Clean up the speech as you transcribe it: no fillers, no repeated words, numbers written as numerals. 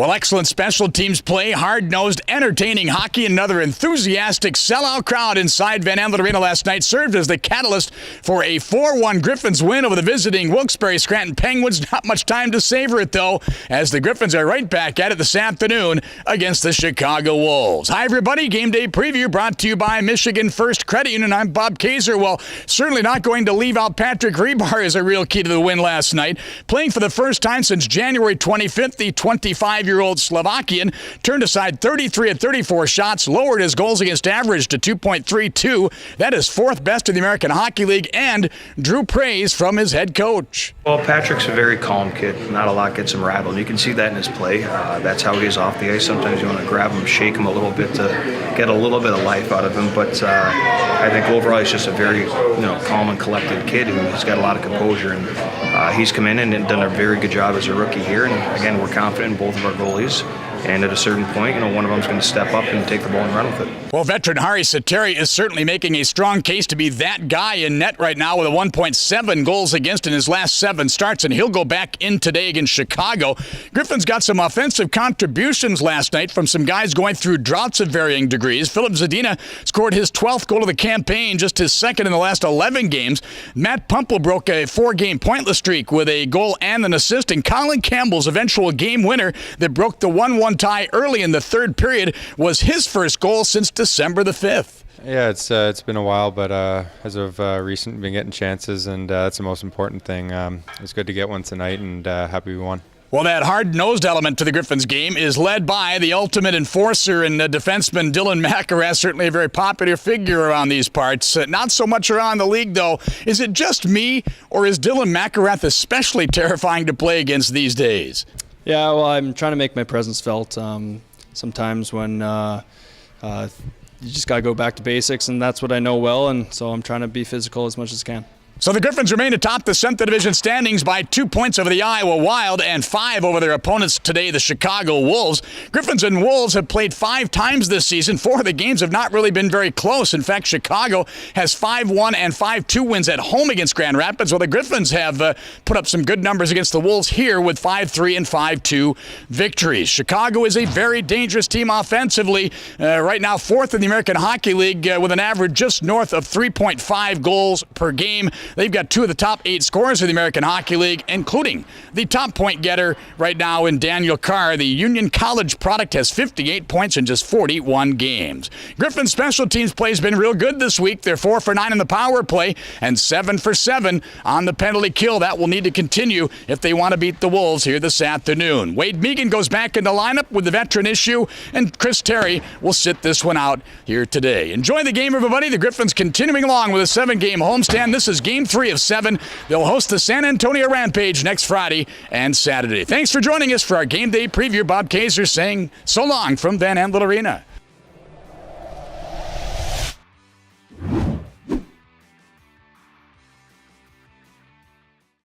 Well, excellent special teams play, hard-nosed, entertaining hockey, and another enthusiastic sellout crowd inside Van Andel Arena last night served as the catalyst for a 4-1 Griffins win over the visiting Wilkes-Barre Scranton Penguins. Not much time to savor it, though, as the Griffins are right back at it this afternoon against the Chicago Wolves. Hi, everybody. Game day preview brought to you by Michigan First Credit Union. I'm Bob Kaiser. Well, certainly not going to leave out Patrick Rebar as a real key to the win last night. Playing for the first time since January 25th, the 25-year-old Slovakian turned aside 33 of 34 shots, lowered his goals against average to 2.32. That is fourth best in the American Hockey League, and drew praise from his head coach. Well, Patrick's a very calm kid. Not a lot gets him rattled. You can see that in his play. That's how he is off the ice. Sometimes you want to grab him, shake him a little bit to get a little bit of life out of him. But I think overall he's just a very calm and collected kid who's got a lot of composure. And he's come in and done a very good job as a rookie here. And again, we're confident in both of our goalies. And at a certain point, one of them's going to step up and take the ball and run with it. Well, veteran Hari Sateri is certainly making a strong case to be that guy in net right now with a 1.7 goals against in his last 7 starts, and he'll go back in today against Chicago. Griffins got some offensive contributions last night from some guys going through droughts of varying degrees. Filip Zadina scored his 12th goal of the campaign, just his second in the last 11 games. Matt Pumple broke a 4-game pointless streak with a goal and an assist, and Colin Campbell's eventual game winner that broke the 1-1 tie early in the third period was his first goal since December the 5th. Yeah, it's been a while, but as of recent, been getting chances, and that's the most important thing. It's good to get one tonight, and happy we won. Well, that hard-nosed element to the Griffins game is led by the ultimate enforcer and defenseman Dylan McIlrath, certainly a very popular figure around these parts. Not so much around the league, though. Is it just me, or is Dylan McIlrath especially terrifying to play against these days? Yeah, well, I'm trying to make my presence felt. Sometimes when you just got to go back to basics, and that's what I know well, and so I'm trying to be physical as much as I can. So the Griffins remain atop the Central Division standings by 2 points over the Iowa Wild and 5 over their opponents today, the Chicago Wolves. Griffins and Wolves have played 5 times this season. 4 of the games have not really been very close. In fact, Chicago has 5-1 and 5-2 wins at home against Grand Rapids, while the Griffins have put up some good numbers against the Wolves here with 5-3 and 5-2 victories. Chicago is a very dangerous team offensively. Right now, 4th in the American Hockey League with an average just north of 3.5 goals per game. They've got 2 of the top 8 scorers in the American Hockey League, including the top point getter right now in Daniel Carr. The Union College product has 58 points in just 41 games. Griffin's special teams play has been real good this week. They're 4 for 9 in the power play and 7 for 7 on the penalty kill. That will need to continue if they want to beat the Wolves here this afternoon. Wade Megan goes back in the lineup with the veteran issue, and Chris Terry will sit this one out here today. Enjoy the game, everybody. The Griffins continuing along with a 7-game homestand. This is Game 3 of 7. They'll host the San Antonio Rampage next Friday and Saturday. Thanks for joining us for our game day preview. Bob Kaiser saying so long from Van Andel Arena.